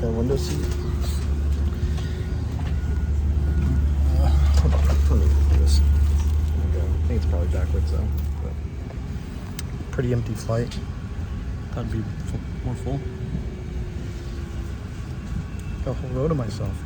our window seat. Hold on, let me do this. There we go. I think it's probably backwards though. But pretty empty flight. Thought it'd be more full. Got a whole row to myself.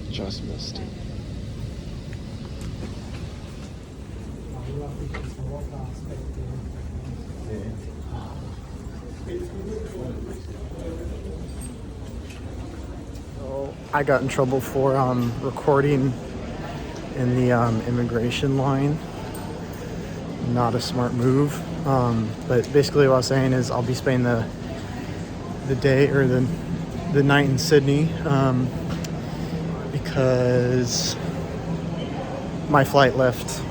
Just missed it. I got in trouble for recording in the immigration line. Not a smart move. But basically what I was saying is I'll be spending the day or the night in Sydney because my flight left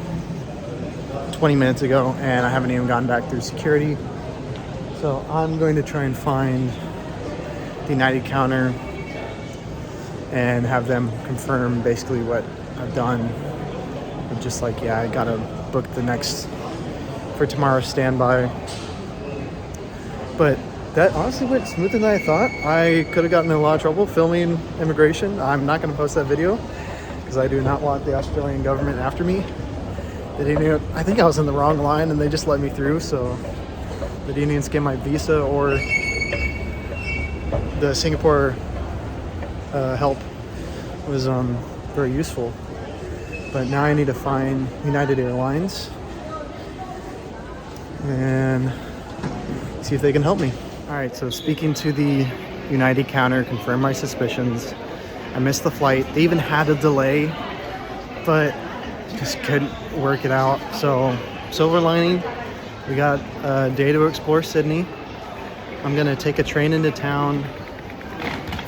20 minutes ago, and I haven't even gotten back through security. So I'm going to try and find the United counter and have them confirm basically what I've done. I'm just like, yeah, I gotta book the next for tomorrow's standby. But that honestly went smoother than I thought. I could have gotten in a lot of trouble filming immigration. I'm not going to post that video because I do not want the Australian government after me. They didn't even, I think I was in the wrong line and they just let me through, so they didn't even scan my visa, or the Singapore help was very useful. But now I need to find United Airlines and see if they can help me. All right, so speaking to the United counter, confirmed my suspicions. I missed the flight. They even had a delay, but just couldn't work it out. So silver lining, we got a day to explore Sydney. I'm gonna take a train into town,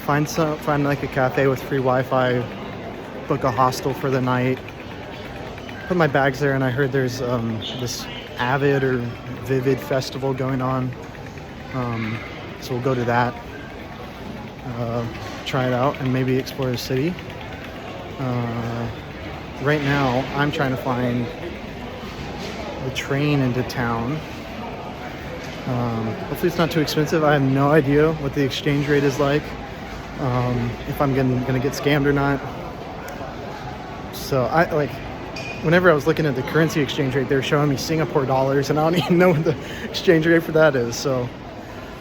find like a cafe with free Wi-Fi, book a hostel for the night, put my bags there, and I heard there's this Avid or Vivid festival going on. So we'll go to that, try it out, and maybe explore the city. Right now, I'm trying to find the train into town. Hopefully it's not too expensive. I have no idea what the exchange rate is like, if I'm gonna get scammed or not. So whenever I was looking at the currency exchange rate, they were showing me Singapore dollars, and I don't even know what the exchange rate for that is. So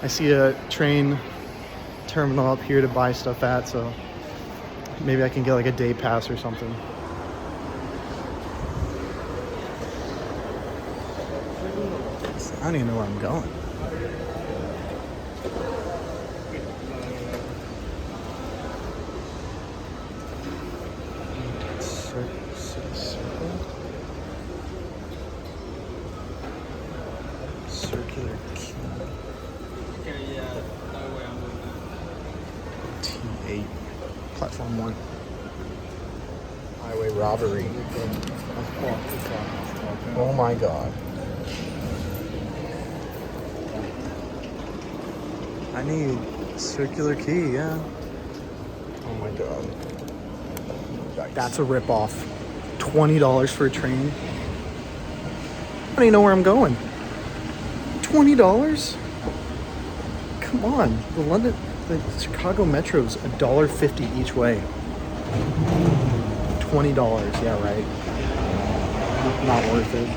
I see a train terminal up here to buy stuff at, so maybe I can get like a day pass or something. I don't even know where I'm going. Circular key. T8, platform 1. Highway robbery. Oh my god. I need a circular key, yeah. Oh my god. That's a ripoff. $20 for a train. I don't even know where I'm going. $20? Come on. The Chicago Metro's $1.50 each way. $20, yeah, right. Not worth it.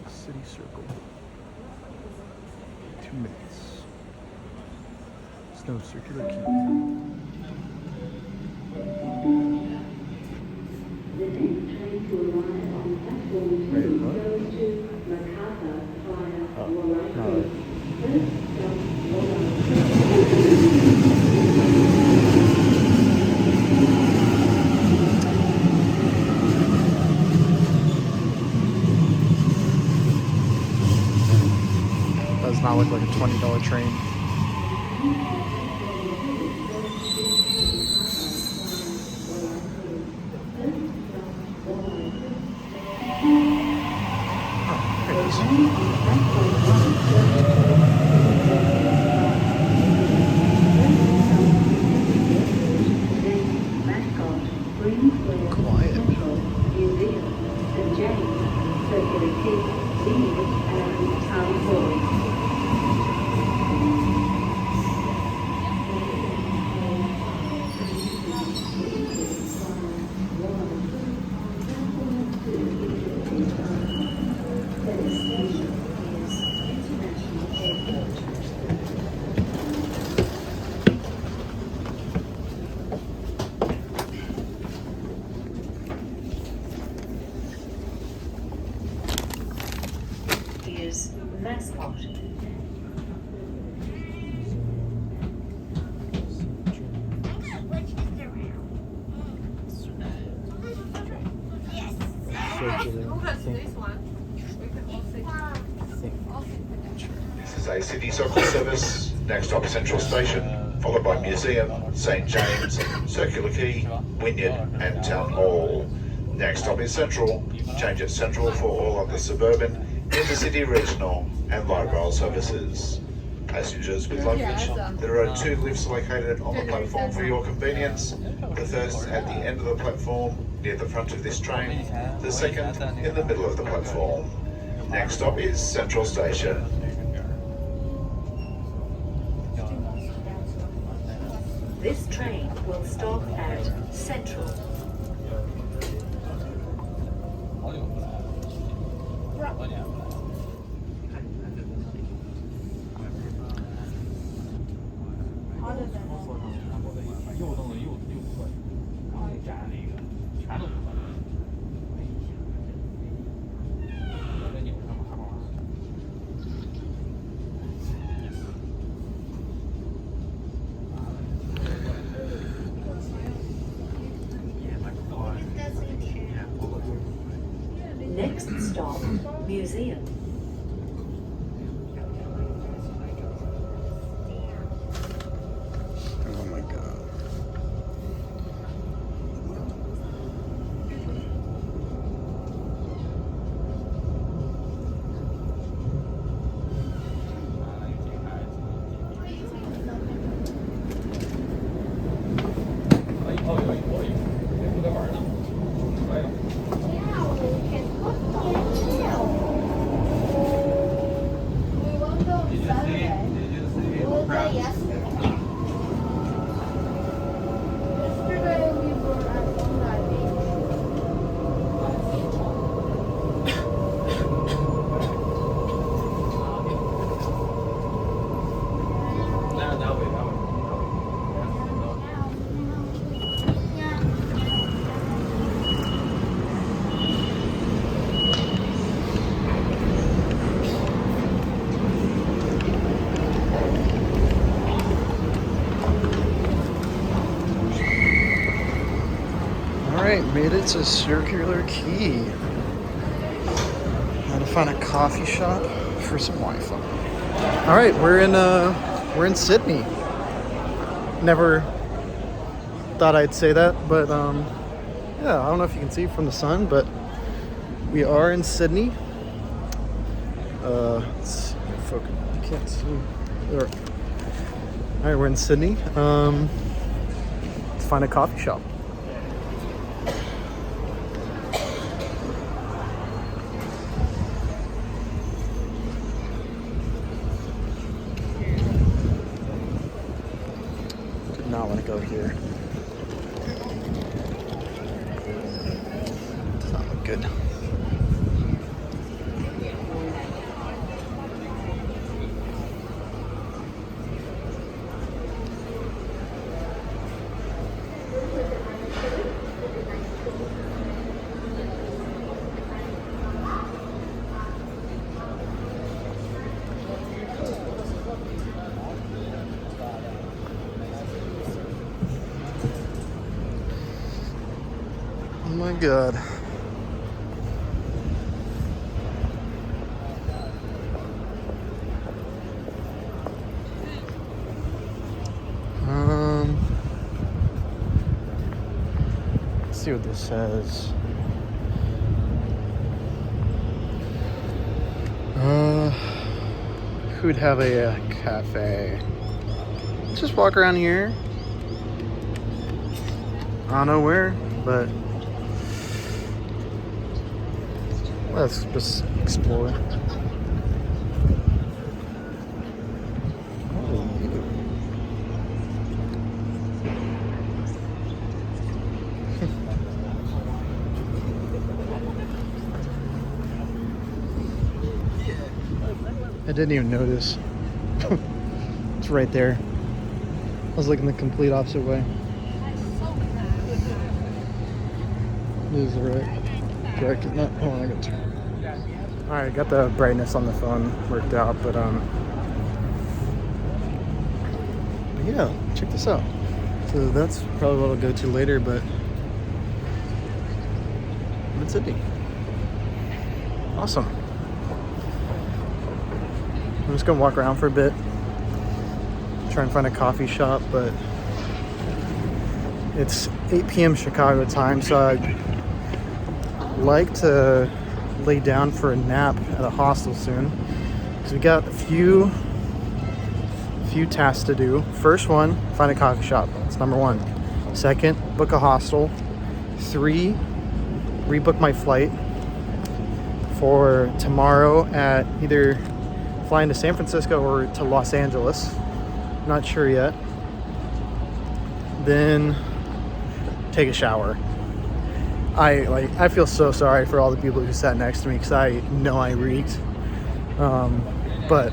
City Circle. 2 minutes. There's no circular key. Wait, what? Oh, no. Does not look like a $20 train. Oh, there it is. Quiet. This is a city circle service. Next stop Central Station, followed by Museum, St James, Circular Quay, Wynyard and Town Hall. Next stop is Central. Change at Central for all other suburban, intercity, regional and light rail services. Passengers with luggage, there are 2 lifts located on the platform for your convenience. The first at the end of the platform near the front of this train, the second in the middle of the platform. Next stop is Central Station. This train will stop at Central. Next stop, Museum. Oh my god. Alright, made it to Circular Quay. Had to find a coffee shop for some Wi-Fi. Alright, we're in Sydney. Never thought I'd say that, but yeah, I don't know if you can see from the sun, but we are in Sydney. Let's see, focus. I can't see. There. Alright, we're in Sydney. Let's find a coffee shop. Did not want to go here. Does not look good. Oh my god. Let's see what this says. Who'd have a cafe? Let's just walk around here. I don't know where, but let's just explore. I didn't even notice. It's right there. I was looking the complete opposite way. This is the right direction. No, hold on, I gotta turn. Alright, got the brightness on the phone worked out, but yeah, check this out. So that's probably what I'll go to later, but I'm in Sydney. Awesome. I'm just gonna walk around for a bit, try and find a coffee shop, but it's 8 p.m. Chicago time, so I'd like to lay down for a nap at a hostel soon, because we got a few tasks to do. First one, find a coffee shop. That's number one. Second, book a hostel. 3, rebook my flight for tomorrow at either flying to San Francisco or to Los Angeles. Not sure yet. Then take a shower. I feel so sorry for all the people who sat next to me, because I know I reeked. But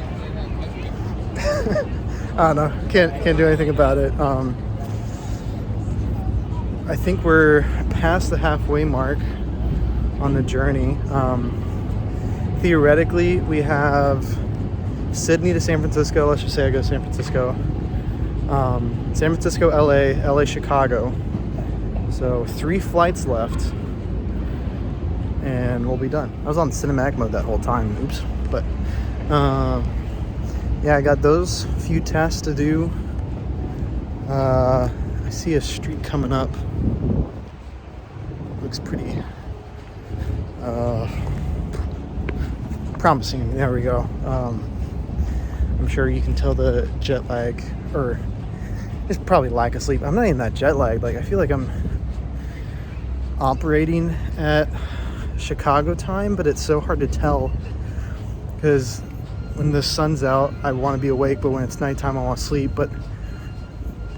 I don't know. Can't do anything about it. I think we're past the halfway mark on the journey. Theoretically, we have Sydney to San Francisco. Let's just say I go to San Francisco. San Francisco, LA, Chicago. So 3 flights left, and we'll be done. I was on cinematic mode that whole time. Oops. But yeah, I got those few tasks to do. I see a street coming up. Looks pretty promising. There we go. I'm sure you can tell the jet lag, or it's probably lack of sleep. I'm not even that jet lagged. Like, I feel like I'm operating at Chicago time, but it's so hard to tell, because when the sun's out, I want to be awake, but when it's nighttime, I want to sleep. But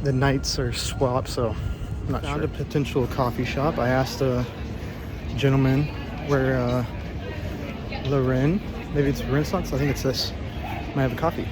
the nights are swapped, so I'm not sure. Found a potential coffee shop. I asked a gentleman where Loren, maybe it's Renaissance, I think it's this, might have a coffee.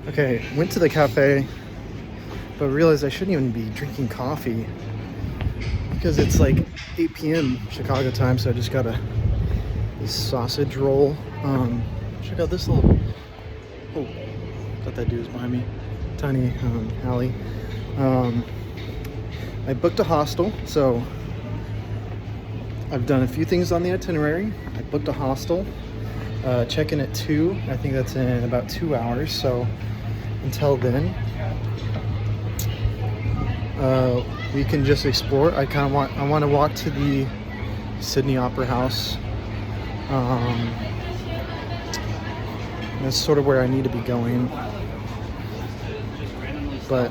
Okay, went to the cafe, but realized I shouldn't even be drinking coffee because it's like 8 p.m. Chicago time, so I just got this sausage roll. Check out this little, oh, thought that dude was behind me. Tiny alley. I booked a hostel, so I've done a few things on the itinerary. I booked a hostel, check-in at 2. I think that's in about 2 hours, so until then, we can just explore. I want to walk to the Sydney Opera House. That's sort of where I need to be going. But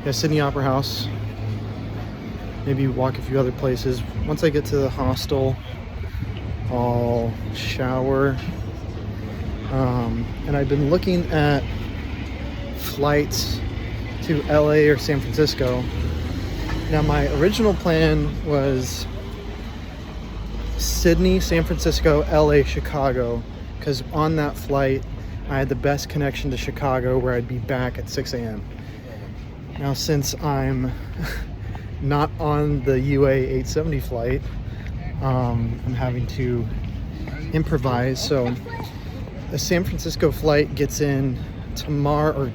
yeah, Sydney Opera House. Maybe walk a few other places. Once I get to the hostel, I'll shower. And I've been looking at flights to LA or San Francisco. Now, my original plan was Sydney, San Francisco, LA, Chicago, because on that flight I had the best connection to Chicago, where I'd be back at 6 a.m. Now, since I'm not on the UA 870 flight, I'm having to improvise. So the San Francisco flight gets in tomorrow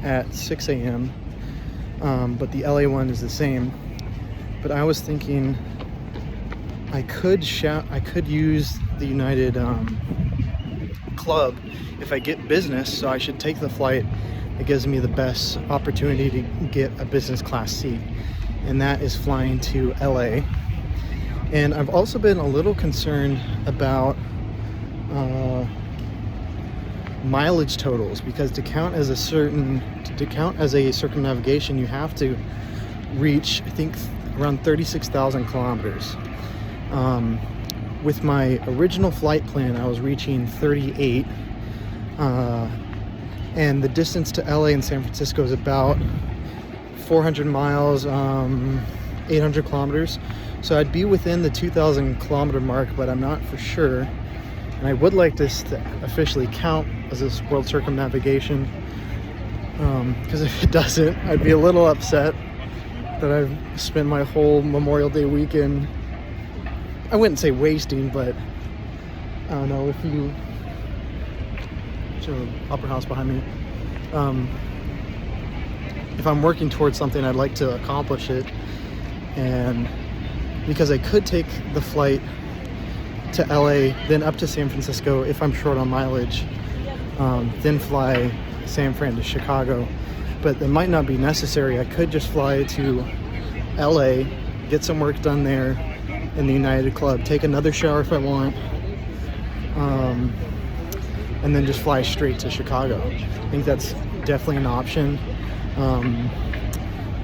at 6 a.m. But the LA one is the same. But I was thinking I could use the United Club if I get business, so I should take the flight. It gives me the best opportunity to get a business class seat, and that is flying to LA. And I've also been a little concerned about mileage totals, because to count as a circumnavigation, you have to reach, I think, around 36,000 kilometers. With my original flight plan, I was reaching 38, and the distance to LA and San Francisco is about 400 miles, 800 kilometers. So I'd be within the 2,000 kilometer mark, but I'm not for sure. And I would like this to officially count as this world circumnavigation. Because if it doesn't, I'd be a little upset that I've spent my whole Memorial Day weekend, I wouldn't say wasting, but I don't know, if you, Opera House behind me, if I'm working towards something, I'd like to accomplish it. And because I could take the flight to LA, then up to San Francisco if I'm short on mileage, then fly San Fran to Chicago. But it might not be necessary. I could just fly to LA, get some work done there in the United Club, take another shower if I want, and then just fly straight to Chicago. I think that's definitely an option.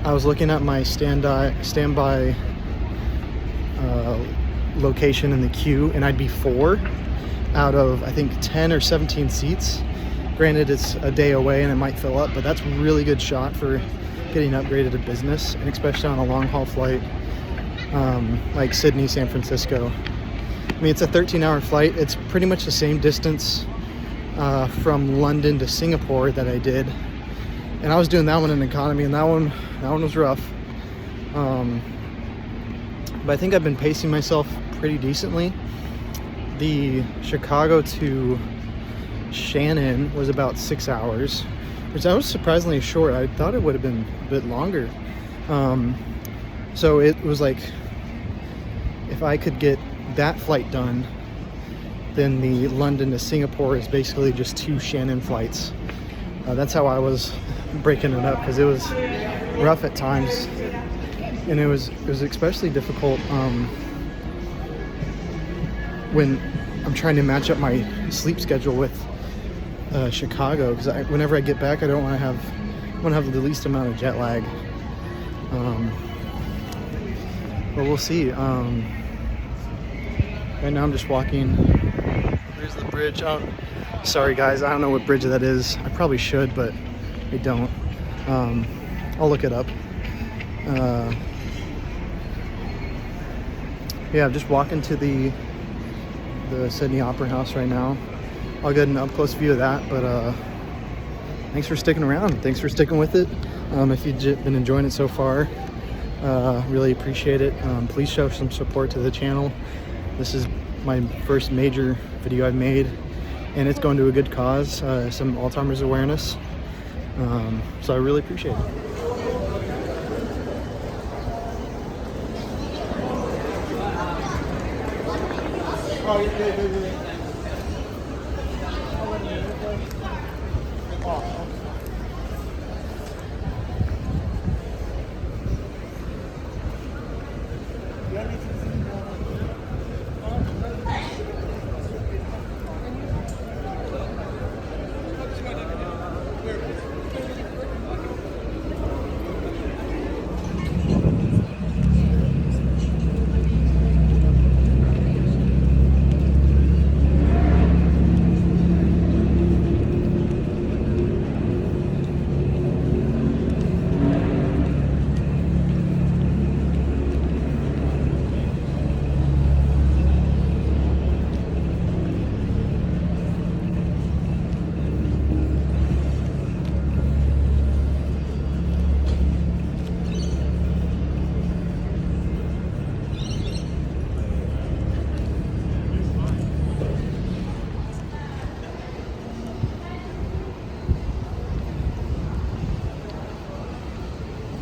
I was looking at my standby location in the queue, and I'd be 4 out of, I think, 10 or 17 seats. Granted, it's a day away and it might fill up, but that's a really good shot for getting upgraded to business, and especially on a long haul flight like Sydney, San Francisco. I mean, it's a 13-hour flight. It's pretty much the same distance from London to Singapore that I did, and I was doing that one in economy, and that one was rough. But I think I've been pacing myself pretty decently. The Chicago to Shannon was about 6 hours, which I was surprisingly short. I thought it would have been a bit longer. So it was like, if I could get that flight done, then the London to Singapore is basically just 2 Shannon flights. That's how I was breaking it up, because it was rough at times, and it was especially difficult when I'm trying to match up my sleep schedule with Chicago, because whenever I get back, I want to have the least amount of jet lag. But we'll see. Right now I'm just walking. There's the bridge. Oh, sorry guys, I don't know what bridge that is. I probably should, but I don't. I'll look it up. Yeah, I'm just walking to the Sydney Opera House right now. I'll get an up-close view of that, but thanks for sticking around. Thanks for sticking with it. If you've been enjoying it so far, really appreciate it. Please show some support to the channel. This is my first major video I've made, and it's going to a good cause, some Alzheimer's awareness. So I really appreciate it.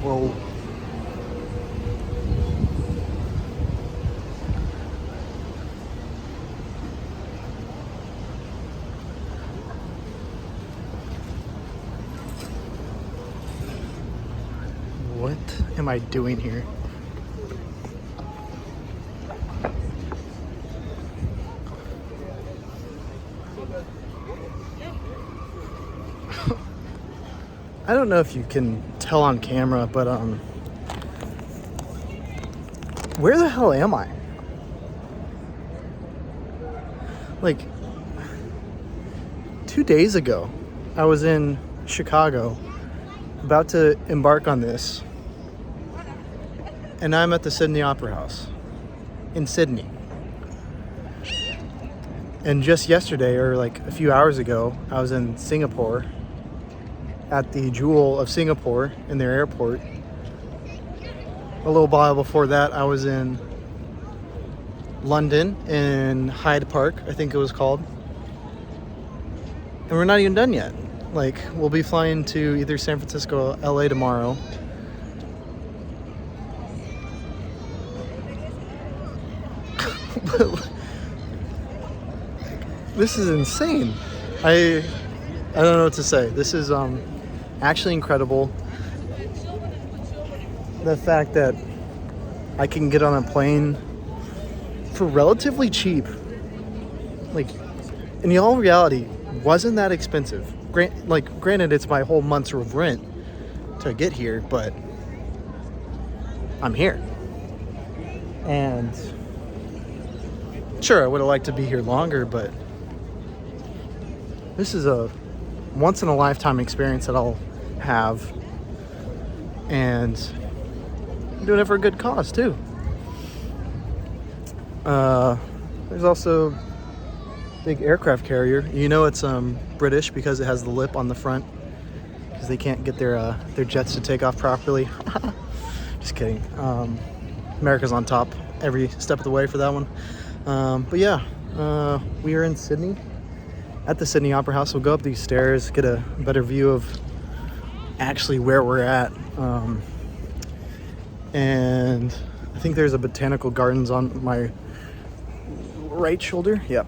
Whoa. What am I doing here? I don't know if you can tell on camera, but where the hell am I? Like 2 days ago, I was in Chicago, about to embark on this, and I'm at the Sydney Opera House. in Sydney. And just yesterday, or like a few hours ago, I was in Singapore at the Jewel of Singapore in their airport. A little while before that, I was in London in Hyde Park, I think it was called. And we're not even done yet. Like, we'll be flying to either San Francisco or LA tomorrow. This is insane. I don't know what to say. This is actually incredible. The fact that I can get on a plane for relatively cheap. Like, in all reality, wasn't that expensive. Granted, it's my whole month's of rent to get here, but I'm here. And sure, I would have liked to be here longer, but this is a once in a lifetime experience that I'll have, and I'm doing it for a good cause too. There's also big aircraft carrier. You know it's British because it has the lip on the front, because they can't get their jets to take off properly. Just kidding. America's on top every step of the way for that one. But yeah, we are in Sydney at the Sydney Opera House. We'll go up these stairs, get a better view of actually where we're at. And I think there's a botanical gardens on my right shoulder. Yep.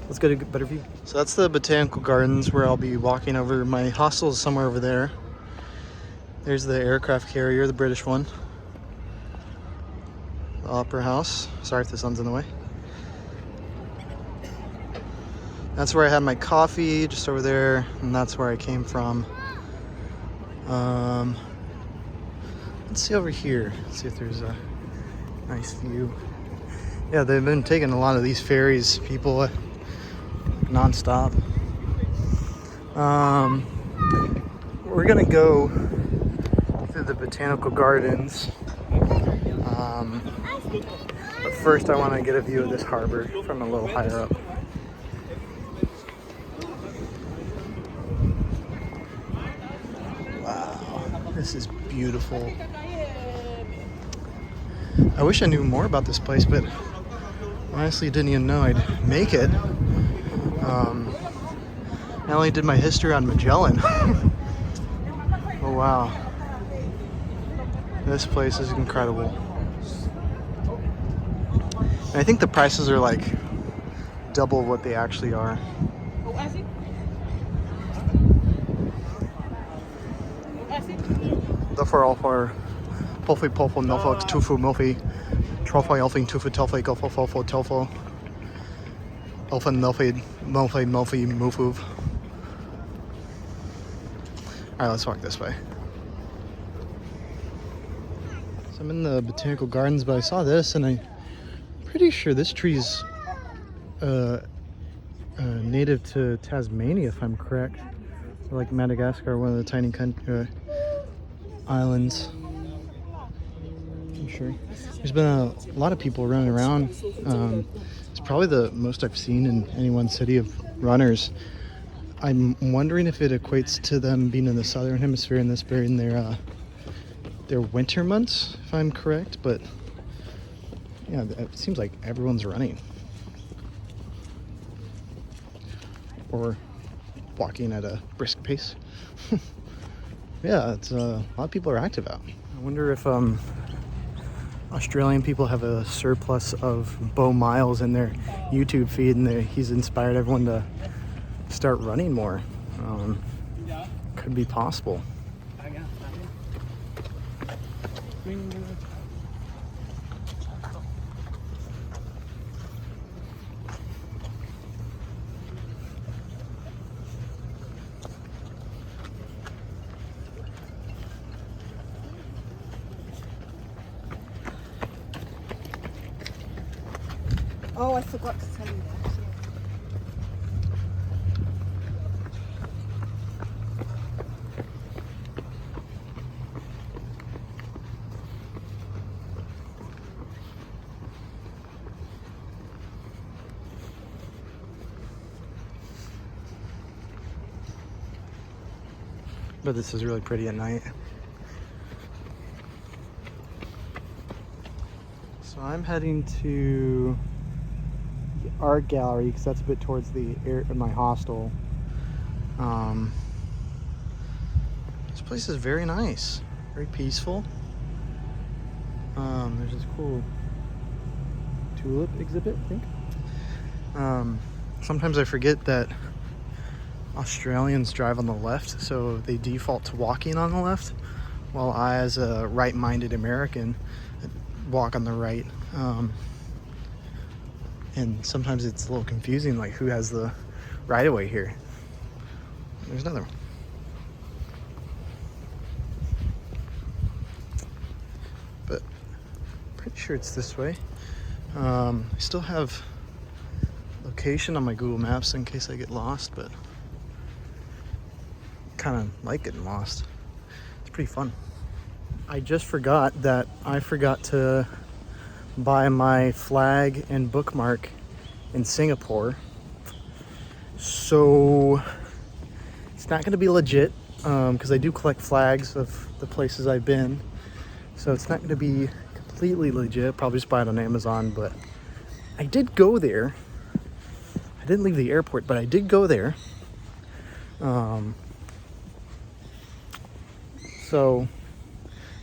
Let's get a better view. So that's the botanical gardens where I'll be walking over. My hostel is somewhere over there. There's the aircraft carrier, the British one. The Opera House. Sorry if the sun's in the way. That's where I had my coffee, just over there, and that's where I came from. Let's see over here. Let's see if there's a nice view. Yeah, they've been taking a lot of these ferries, people, non-stop. We're gonna go through the botanical gardens. But first I want to get a view of this harbor from a little higher up. This is beautiful. I wish I knew more about this place, but honestly didn't even know I'd make it. I only did my history on Magellan. Oh wow. This place is incredible. And I think the prices are like double what they actually are. Daarvoor al voor Polfie Polfo Nofo Tufu Mofi Trofei Elfing Tufu Telfei Gofo Fofo Telfo Elfin Melfi Melfi Melfi Mufuv. Alright, let's walk this way. So I'm in the botanical gardens, but I saw this and I'm pretty sure this tree's native to Tasmania, if I'm correct. Or like Madagascar, one of the tiny islands. I'm sure. There's been a lot of people running around. It's probably the most I've seen in any one city of runners. I'm wondering if it equates to them being in the southern hemisphere and this being their winter months, if I'm correct. But yeah, it seems like everyone's running or walking at a brisk pace. Yeah, it's a lot of people are active out. I wonder if Australian people have a surplus of Bo Miles in their YouTube feed, and he's inspired everyone to start running more. Could be possible. Oh, I forgot to tell you that. but this is really pretty at night. So I'm heading to the art gallery because that's a bit towards the my hostel. This place is very nice, very peaceful. There's this cool tulip exhibit, I think. Sometimes I forget that Australians drive on the left, so they default to walking on the left, while I, as a right-minded American, walk on the right. And sometimes it's a little confusing, like who has the right-of-way here. There's another one. But pretty sure it's this way. I still have location on my Google Maps in case I get lost, but kind of like getting lost. It's pretty fun. I just forgot that I forgot to buy my flag and bookmark in Singapore, so it's not going to be legit because I do collect flags of the places I've been, so it's not going to be completely legit. Probably just buy it on Amazon, but I did go there. I didn't leave the airport, but I did go there. So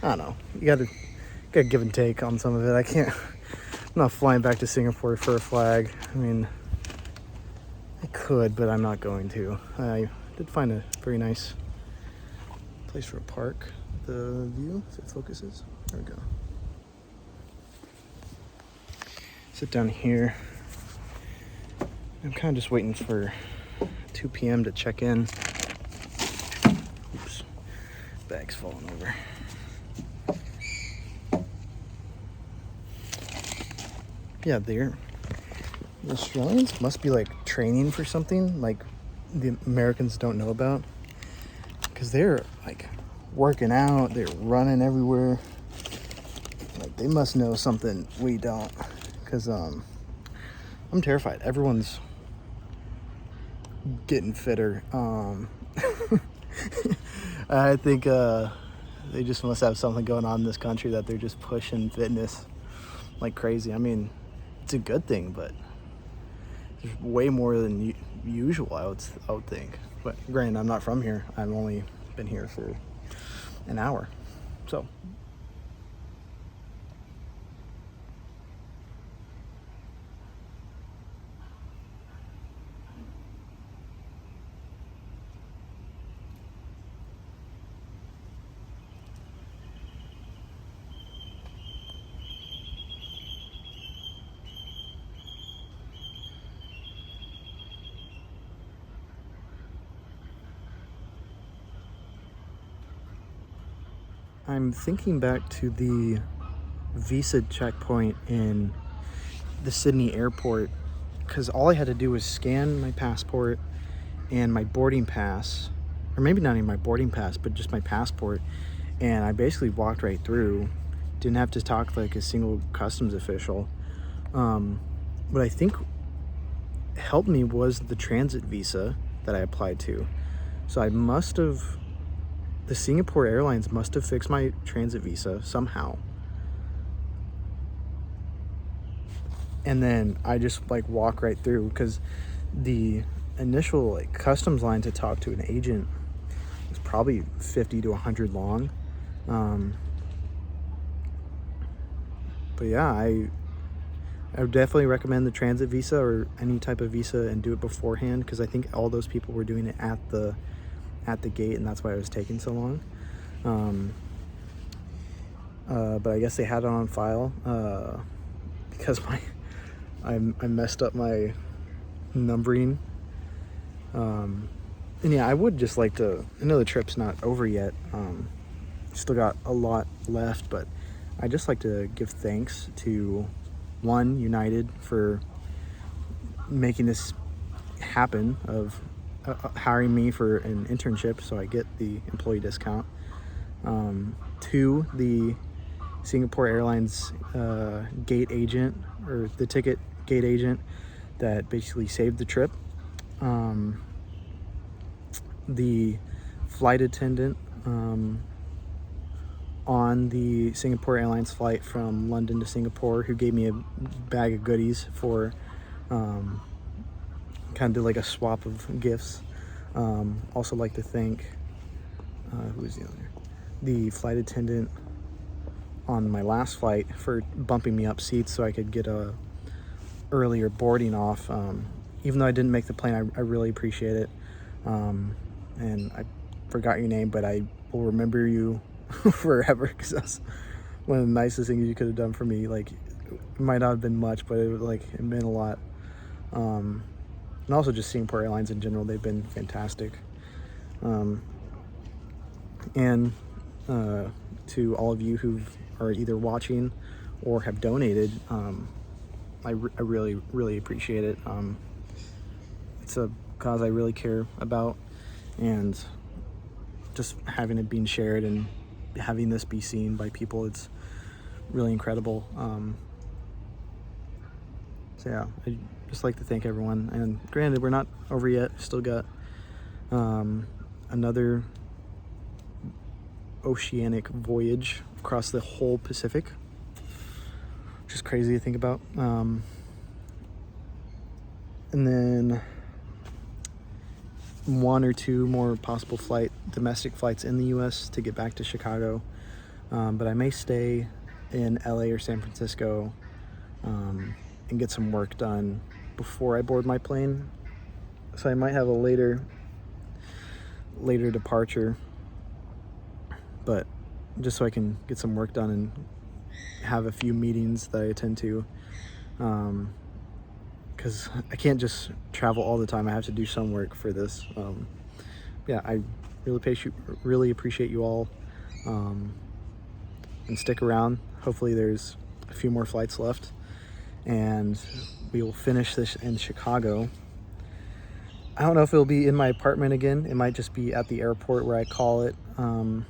I don't know. You gotta give and take on some of it. I'm not flying back to Singapore for a flag. I mean, I could, but I'm not going to. I did find a very nice place for a park. The view, if it focuses. There we go. Sit down here. I'm kind of just waiting for 2 p.m. to check in. Oops, bag's falling over. Yeah, the Australians must be like training for something like the Americans don't know about, because they're like working out, they're running everywhere. Like they must know something we don't, because I'm terrified. Everyone's getting fitter. I think they just must have something going on in this country that they're just pushing fitness like crazy. I mean, it's a good thing, but there's way more than usual, I would think. But granted, I'm not from here. I've only been here for an hour, so. I'm thinking back to the visa checkpoint in the Sydney airport, because all I had to do was scan my passport and my boarding pass, or maybe not even my boarding pass, but just my passport, and I basically walked right through. Didn't have to talk like a single customs official. What I think helped me was the transit visa that I applied to. So the Singapore Airlines must have fixed my transit visa somehow. And then I just like walk right through, because the initial like customs line to talk to an agent was probably 50 to 100 long. But yeah, I would definitely recommend the transit visa or any type of visa, and do it beforehand, because I think all those people were doing it at the gate, and that's why it was taking so long. But I guess they had it on file because I messed up my numbering. And yeah, I would just like to, I know the trip's not over yet, still got a lot left, but I just like to give thanks to United for making this happen, of hiring me for an internship so I get the employee discount. 2, the Singapore Airlines gate agent, or the ticket gate agent that basically saved the trip. The flight attendant on the Singapore Airlines flight from London to Singapore, who gave me a bag of goodies for kind of did like a swap of gifts. Also like to thank who's the other? The flight attendant on my last flight for bumping me up seats so I could get a earlier boarding off. Even though I didn't make the plane, I really appreciate it. And I forgot your name, but I will remember you forever, because that's one of the nicest things you could have done for me. Like, it might not have been much, but it meant a lot. And also just Singapore Airlines in general, they've been fantastic. And to all of you who are either watching or have donated, I really appreciate it. It's a cause I really care about, and just having it being shared and having this be seen by people, it's really incredible. So yeah, I just like to thank everyone. And granted, we're not over yet. Still got another oceanic voyage across the whole Pacific, which is crazy to think about. And then 1 or 2 more possible domestic flights in the US to get back to Chicago. But I may stay in LA or San Francisco and get some work done before I board my plane. So I might have a later departure, but just so I can get some work done and have a few meetings that I attend to. Because I can't just travel all the time. I have to do some work for this. Yeah, I really appreciate you all. And stick around. Hopefully there's a few more flights left, and we will finish this in Chicago. I don't know if it'll be in my apartment again. It might just be at the airport where I call it. And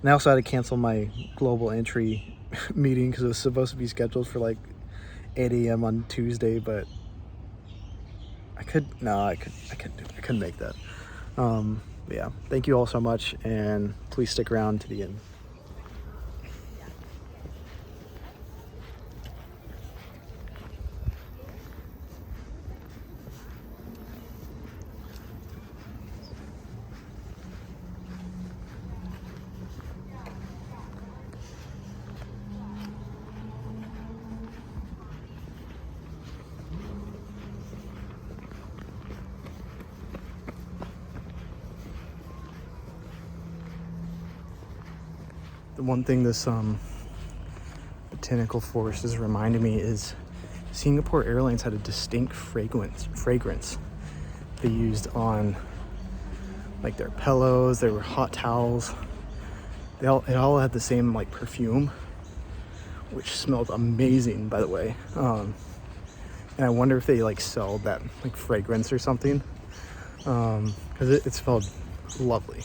I also had to cancel my global entry meeting because it was supposed to be scheduled for like 8 a.m. on Tuesday, but I couldn't make that. But yeah, thank you all so much, and please stick around to the end. The one thing this botanical forest is reminding me is Singapore Airlines had a distinct fragrance they used on like their pillows, their hot towels. It all had the same like perfume, which smelled amazing, by the way. And I wonder if they like sell that like fragrance or something, because it smelled lovely.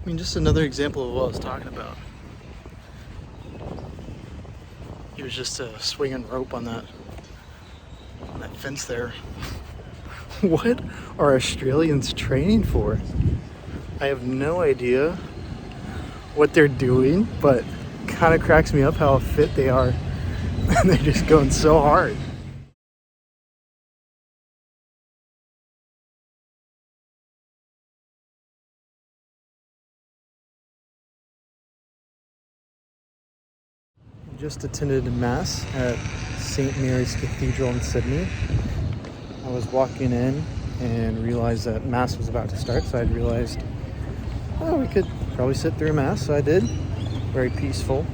I mean, just another example of what I was talking about. He was just swinging rope on that fence there. What are Australians training for? I have no idea what they're doing, but kind of cracks me up how fit they are. And they're just going so hard. Just attended Mass at St. Mary's Cathedral in Sydney. I was walking in and realized that Mass was about to start, so I realized, oh, we could probably sit through Mass, so I did. Very peaceful.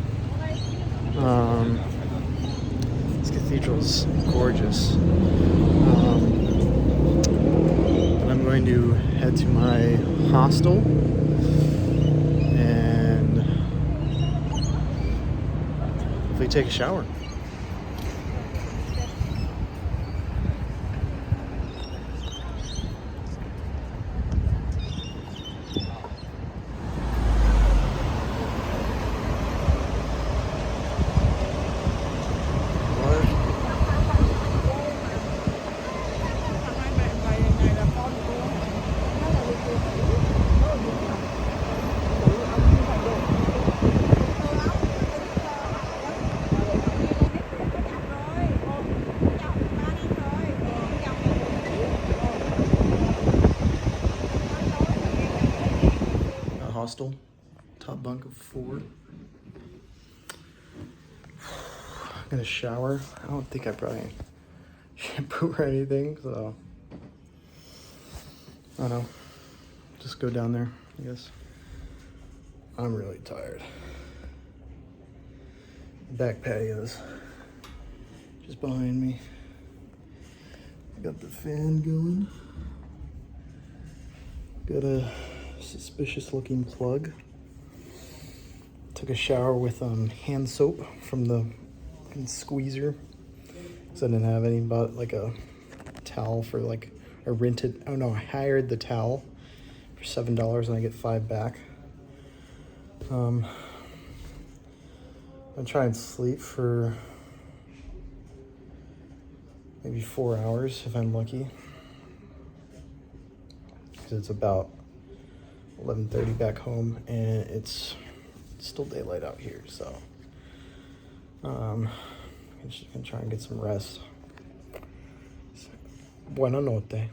This cathedral's gorgeous. But I'm going to head to my hostel and hopefully take a shower. Hostel, top bunk of 4. I'm gonna shower. I don't think I brought any shampoo or anything, so I don't know. Just go down there, I guess. I'm really tired. Back patio's just behind me. Got the fan going. Got a suspicious looking plug. Took a shower with hand soap from the squeezer because I didn't have any. Bought like a towel for like I rented. Oh no, I hired the towel for $7 and I get 5 back. I'm trying and sleep for maybe 4 hours if I'm lucky, because it's about 11:30 back home and it's still daylight out here, so I'm just gonna try and get some rest. Buona notte.